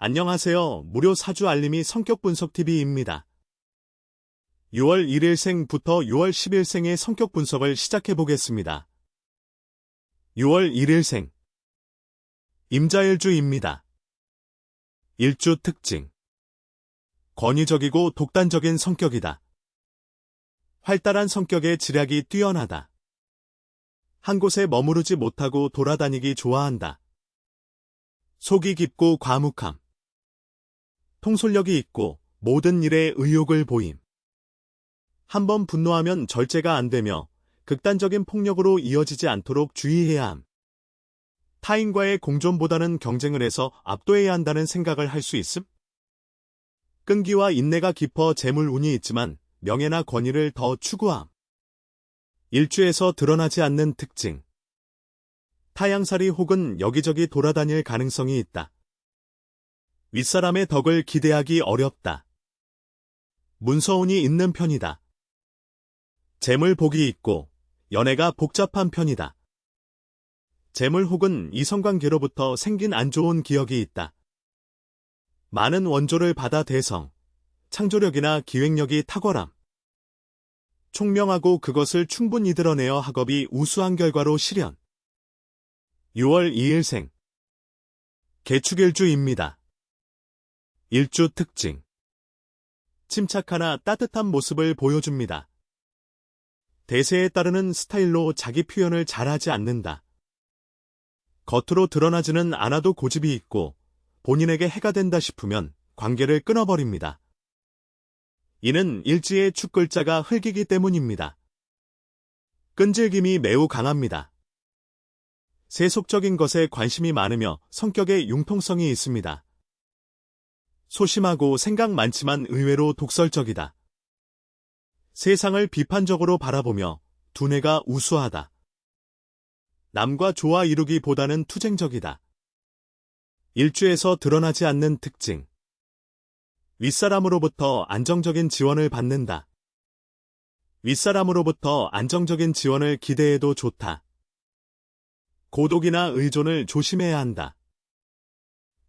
안녕하세요. 무료 사주 알림이 성격분석TV입니다. 6월 1일생부터 6월 10일생의 성격 분석을 시작해 보겠습니다. 6월 1일생 임자일주입니다. 일주 특징 권위적이고 독단적인 성격이다. 활달한 성격에 지략이 뛰어나다. 한 곳에 머무르지 못하고 돌아다니기 좋아한다. 속이 깊고 과묵함. 통솔력이 있고 모든 일에 의욕을 보임. 한번 분노하면 절제가 안 되며 극단적인 폭력으로 이어지지 않도록 주의해야 함. 타인과의 공존보다는 경쟁을 해서 압도해야 한다는 생각을 할 수 있음? 끈기와 인내가 깊어 재물운이 있지만 명예나 권위를 더 추구함. 일주에서 드러나지 않는 특징. 타향살이 혹은 여기저기 돌아다닐 가능성이 있다. 윗사람의 덕을 기대하기 어렵다. 문서운이 있는 편이다. 재물 복이 있고 연애가 복잡한 편이다. 재물 혹은 이성관계로부터 생긴 안 좋은 기억이 있다. 많은 원조를 받아 대성, 창조력이나 기획력이 탁월함. 총명하고 그것을 충분히 드러내어 학업이 우수한 결과로 실현. 6월 2일생 개축일주입니다. 일주 특징 침착하나 따뜻한 모습을 보여줍니다. 대세에 따르는 스타일로 자기 표현을 잘하지 않는다. 겉으로 드러나지는 않아도 고집이 있고 본인에게 해가 된다 싶으면 관계를 끊어버립니다. 이는 일지의 축글자가 흙이기 때문입니다. 끈질김이 매우 강합니다. 세속적인 것에 관심이 많으며 성격에 융통성이 있습니다. 소심하고 생각 많지만 의외로 독설적이다. 세상을 비판적으로 바라보며 두뇌가 우수하다. 남과 조화 이루기보다는 투쟁적이다. 일주에서 드러나지 않는 특징. 윗사람으로부터 안정적인 지원을 받는다. 윗사람으로부터 안정적인 지원을 기대해도 좋다. 고독이나 의존을 조심해야 한다.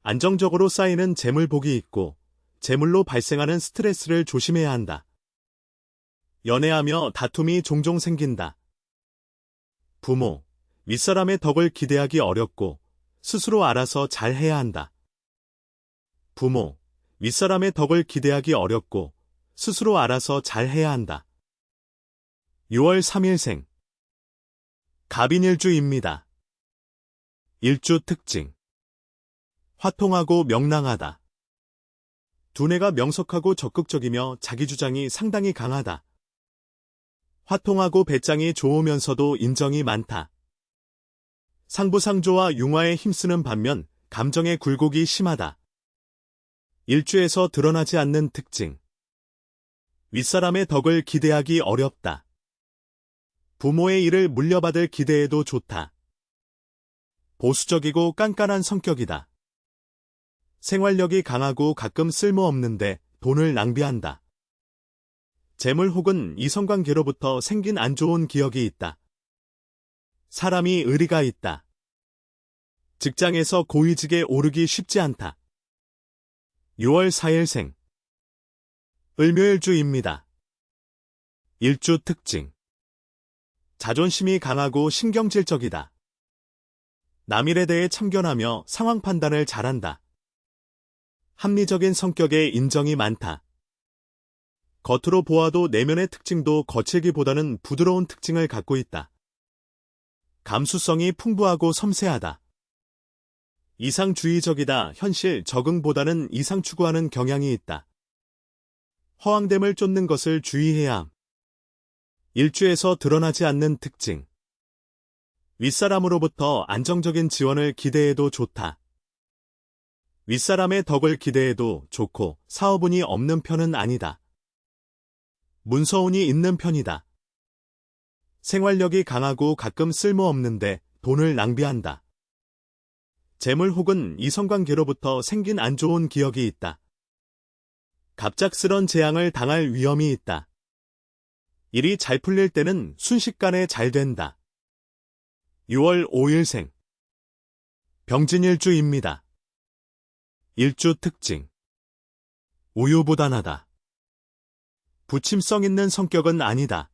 안정적으로 쌓이는 재물복이 있고 재물로 발생하는 스트레스를 조심해야 한다. 연애하며 다툼이 종종 생긴다. 부모, 윗사람의 덕을 기대하기 어렵고 스스로 알아서 잘 해야 한다. 부모, 윗사람의 덕을 기대하기 어렵고 스스로 알아서 잘 해야 한다. 6월 3일생 갑인일주입니다. 일주 특징 화통하고 명랑하다. 두뇌가 명석하고 적극적이며 자기 주장이 상당히 강하다. 화통하고 배짱이 좋으면서도 인정이 많다. 상부상조와 융화에 힘쓰는 반면 감정의 굴곡이 심하다. 일주에서 드러나지 않는 특징. 윗사람의 덕을 기대하기 어렵다. 부모의 일을 물려받을 기대해도 좋다. 보수적이고 깐깐한 성격이다. 생활력이 강하고 가끔 쓸모없는데 돈을 낭비한다. 재물 혹은 이성관계로부터 생긴 안 좋은 기억이 있다. 사람이 의리가 있다. 직장에서 고위직에 오르기 쉽지 않다. 6월 4일생 을묘일주입니다. 일주 특징 자존심이 강하고 신경질적이다. 남일에 대해 참견하며 상황 판단을 잘한다. 합리적인 성격에 인정이 많다. 겉으로 보아도 내면의 특징도 거칠기보다는 부드러운 특징을 갖고 있다. 감수성이 풍부하고 섬세하다. 이상주의적이다. 현실 적응보다는 이상 추구하는 경향이 있다. 허황됨을 쫓는 것을 주의해야 함. 일주에서 드러나지 않는 특징. 윗사람으로부터 안정적인 지원을 기대해도 좋다. 윗사람의 덕을 기대해도 좋고 사업운이 없는 편은 아니다. 문서운이 있는 편이다. 생활력이 강하고 가끔 쓸모없는데 돈을 낭비한다. 재물 혹은 이성관계로부터 생긴 안 좋은 기억이 있다. 갑작스런 재앙을 당할 위험이 있다. 일이 잘 풀릴 때는 순식간에 잘 된다. 6월 5일생 병진일주입니다. 일주 특징. 우유부단하다. 부침성 있는 성격은 아니다.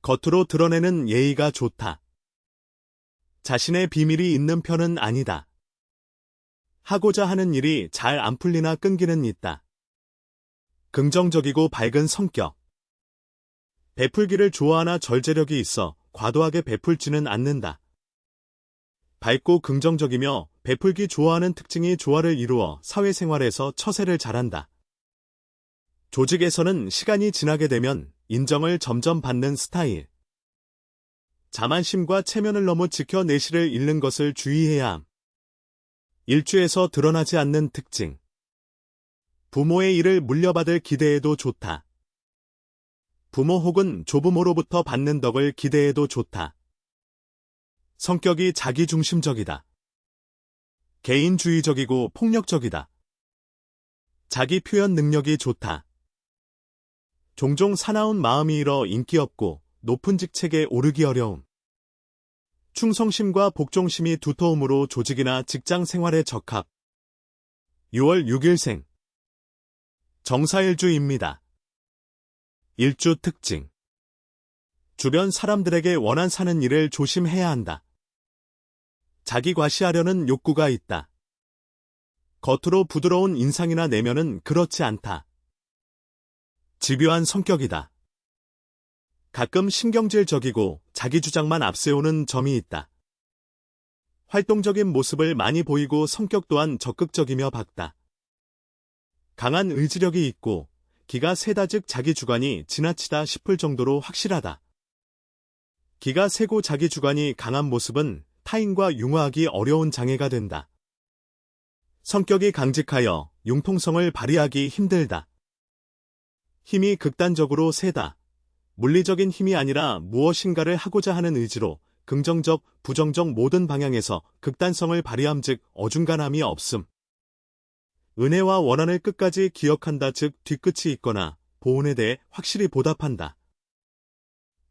겉으로 드러내는 예의가 좋다. 자신의 비밀이 있는 편은 아니다. 하고자 하는 일이 잘 안 풀리나 끈기는 있다. 긍정적이고 밝은 성격. 베풀기를 좋아하나 절제력이 있어 과도하게 베풀지는 않는다. 밝고 긍정적이며 베풀기 좋아하는 특징이 조화를 이루어 사회생활에서 처세를 잘한다. 조직에서는 시간이 지나게 되면 인정을 점점 받는 스타일. 자만심과 체면을 너무 지켜 내실을 잃는 것을 주의해야 함. 일주에서 드러나지 않는 특징. 부모의 일을 물려받을 기대해도 좋다. 부모 혹은 조부모로부터 받는 덕을 기대해도 좋다. 성격이 자기중심적이다. 개인주의적이고 폭력적이다. 자기 표현 능력이 좋다. 종종 사나운 마음이 일어 인기 없고 높은 직책에 오르기 어려움. 충성심과 복종심이 두터움으로 조직이나 직장 생활에 적합. 6월 6일생. 정사일주입니다. 일주 특징. 주변 사람들에게 원한 사는 일을 조심해야 한다. 자기 과시하려는 욕구가 있다. 겉으로 부드러운 인상이나 내면은 그렇지 않다. 집요한 성격이다. 가끔 신경질적이고 자기 주장만 앞세우는 점이 있다. 활동적인 모습을 많이 보이고 성격 또한 적극적이며 밝다. 강한 의지력이 있고 기가 세다 즉 자기 주관이 지나치다 싶을 정도로 확실하다. 기가 세고 자기 주관이 강한 모습은 타인과 융화하기 어려운 장애가 된다. 성격이 강직하여 융통성을 발휘하기 힘들다. 힘이 극단적으로 세다. 물리적인 힘이 아니라 무엇인가를 하고자 하는 의지로 긍정적, 부정적 모든 방향에서 극단성을 발휘함 즉 어중간함이 없음. 은혜와 원한을 끝까지 기억한다 즉 뒤끝이 있거나 보온에 대해 확실히 보답한다.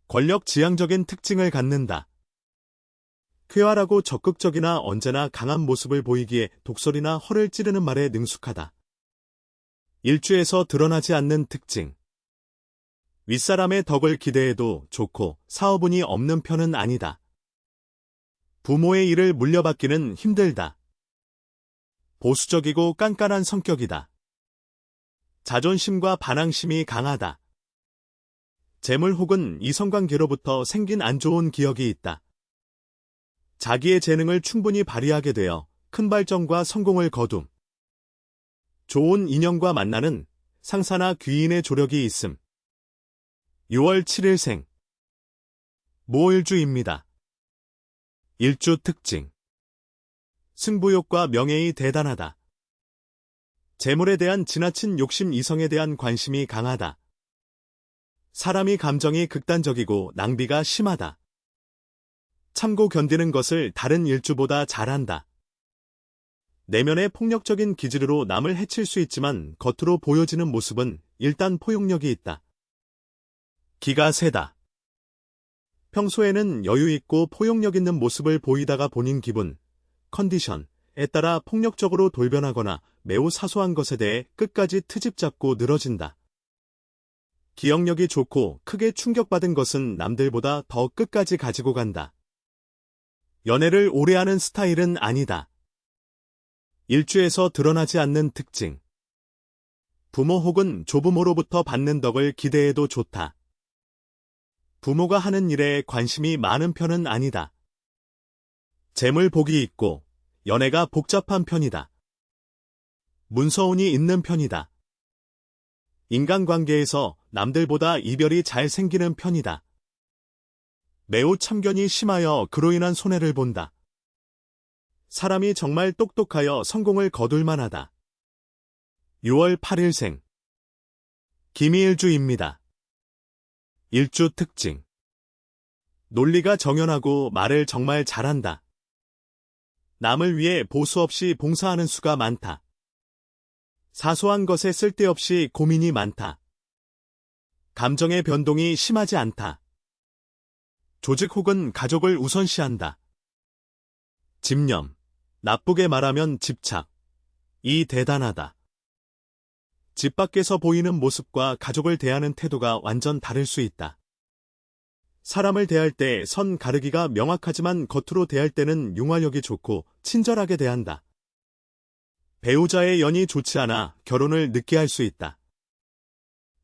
권력 지향적인 특징을 갖는다. 쾌활하고 적극적이나 언제나 강한 모습을 보이기에 독설이나 허를 찌르는 말에 능숙하다. 일주에서 드러나지 않는 특징. 윗사람의 덕을 기대해도 좋고 사업운이 없는 편은 아니다. 부모의 일을 물려받기는 힘들다. 보수적이고 깐깐한 성격이다. 자존심과 반항심이 강하다. 재물 혹은 이성관계로부터 생긴 안 좋은 기억이 있다. 자기의 재능을 충분히 발휘하게 되어 큰 발전과 성공을 거둠. 좋은 인연과 만나는 상사나 귀인의 조력이 있음. 6월 7일생. 모일주입니다. 일주 특징. 승부욕과 명예이 대단하다. 재물에 대한 지나친 욕심 이성에 대한 관심이 강하다. 사람이 감정이 극단적이고 낭비가 심하다. 참고 견디는 것을 다른 일주보다 잘한다. 내면의 폭력적인 기질로 남을 해칠 수 있지만 겉으로 보여지는 모습은 일단 포용력이 있다. 기가 세다. 평소에는 여유 있고 포용력 있는 모습을 보이다가 본인 기분, 컨디션에 따라 폭력적으로 돌변하거나 매우 사소한 것에 대해 끝까지 트집 잡고 늘어진다. 기억력이 좋고 크게 충격받은 것은 남들보다 더 끝까지 가지고 간다. 연애를 오래 하는 스타일은 아니다. 일주에서 드러나지 않는 특징. 부모 혹은 조부모로부터 받는 덕을 기대해도 좋다. 부모가 하는 일에 관심이 많은 편은 아니다. 재물 복이 있고 연애가 복잡한 편이다. 문서운이 있는 편이다. 인간관계에서 남들보다 이별이 잘 생기는 편이다. 매우 참견이 심하여 그로 인한 손해를 본다. 사람이 정말 똑똑하여 성공을 거둘 만하다. 6월 8일생. 김희일주입니다. 일주 특징. 논리가 정연하고 말을 정말 잘한다. 남을 위해 보수 없이 봉사하는 수가 많다. 사소한 것에 쓸데없이 고민이 많다. 감정의 변동이 심하지 않다. 조직 혹은 가족을 우선시한다. 집념, 나쁘게 말하면 집착, 이 대단하다. 집 밖에서 보이는 모습과 가족을 대하는 태도가 완전 다를 수 있다. 사람을 대할 때 선 가르기가 명확하지만 겉으로 대할 때는 융화력이 좋고 친절하게 대한다. 배우자의 연이 좋지 않아 결혼을 늦게 할 수 있다.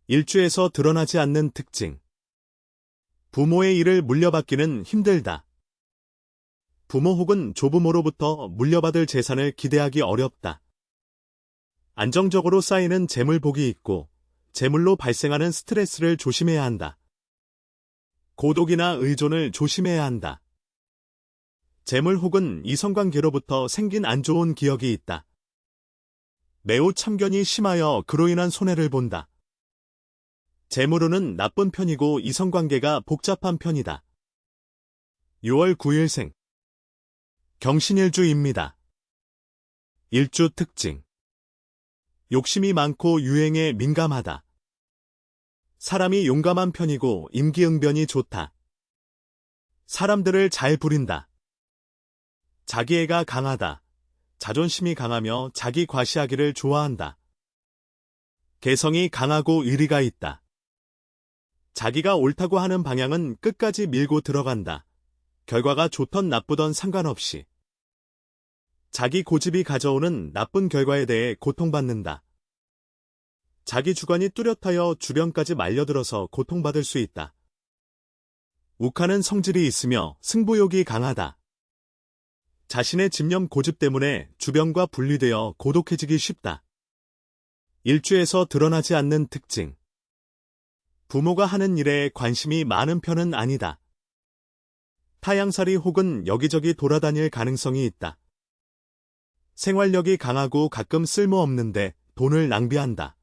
일주에서 드러나지 않는 특징. 부모의 일을 물려받기는 힘들다. 부모 혹은 조부모로부터 물려받을 재산을 기대하기 어렵다. 안정적으로 쌓이는 재물복이 있고 재물로 발생하는 스트레스를 조심해야 한다. 고독이나 의존을 조심해야 한다. 재물 혹은 이성관계로부터 생긴 안 좋은 기억이 있다. 매우 참견이 심하여 그로 인한 손해를 본다. 재물운은 나쁜 편이고 이성관계가 복잡한 편이다. 6월 9일생. 경신일주입니다. 일주 특징. 욕심이 많고 유행에 민감하다. 사람이 용감한 편이고 임기응변이 좋다. 사람들을 잘 부린다. 자기애가 강하다. 자존심이 강하며 자기 과시하기를 좋아한다. 개성이 강하고 의리가 있다. 자기가 옳다고 하는 방향은 끝까지 밀고 들어간다. 결과가 좋던 나쁘던 상관없이. 자기 고집이 가져오는 나쁜 결과에 대해 고통받는다. 자기 주관이 뚜렷하여 주변까지 말려들어서 고통받을 수 있다. 욱하는 성질이 있으며 승부욕이 강하다. 자신의 집념 고집 때문에 주변과 분리되어 고독해지기 쉽다. 일주에서 드러나지 않는 특징. 부모가 하는 일에 관심이 많은 편은 아니다. 타향살이 혹은 여기저기 돌아다닐 가능성이 있다. 생활력이 강하고 가끔 쓸모없는데 돈을 낭비한다.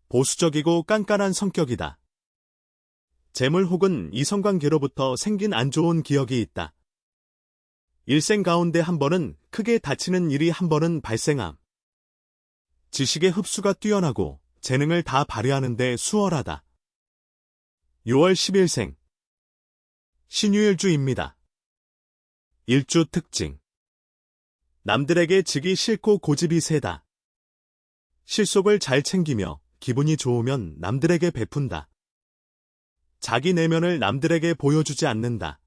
보수적이고 깐깐한 성격이다. 재물 혹은 이성관계로부터 생긴 안 좋은 기억이 있다. 일생 가운데 한 번은 크게 다치는 일이 한 번은 발생함. 지식의 흡수가 뛰어나고 재능을 다 발휘하는데 수월하다. 6월 10일생. 신유일주입니다. 일주 특징. 남들에게 지기 싫고 고집이 세다. 실속을 잘 챙기며 기분이 좋으면 남들에게 베푼다. 자기 내면을 남들에게 보여주지 않는다.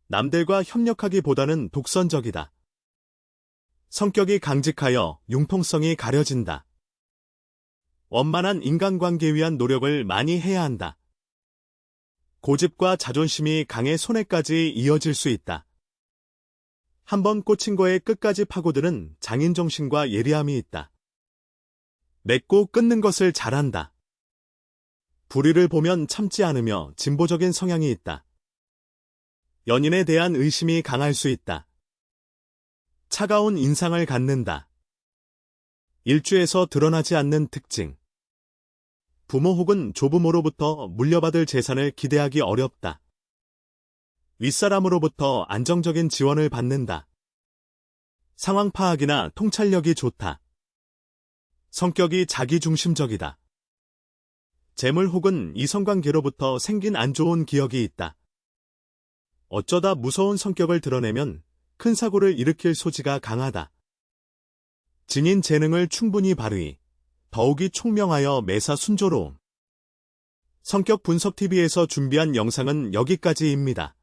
남들과 협력하기보다는 독선적이다. 성격이 강직하여 융통성이 가려진다. 원만한 인간관계 위한 노력을 많이 해야 한다. 고집과 자존심이 강해 손해까지 이어질 수 있다. 한번 꽂힌 거에 끝까지 파고드는 장인정신과 예리함이 있다. 맺고 끊는 것을 잘한다. 불의를 보면 참지 않으며 진보적인 성향이 있다. 연인에 대한 의심이 강할 수 있다. 차가운 인상을 갖는다. 일주에서 드러나지 않는 특징. 부모 혹은 조부모로부터 물려받을 재산을 기대하기 어렵다. 윗사람으로부터 안정적인 지원을 받는다. 상황 파악이나 통찰력이 좋다. 성격이 자기중심적이다. 재물 혹은 이성관계로부터 생긴 안 좋은 기억이 있다. 어쩌다 무서운 성격을 드러내면 큰 사고를 일으킬 소지가 강하다. 지닌 재능을 충분히 발휘, 더욱이 총명하여 매사 순조로움. 성격 분석 TV에서 준비한 영상은 여기까지입니다.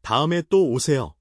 다음에 또 오세요.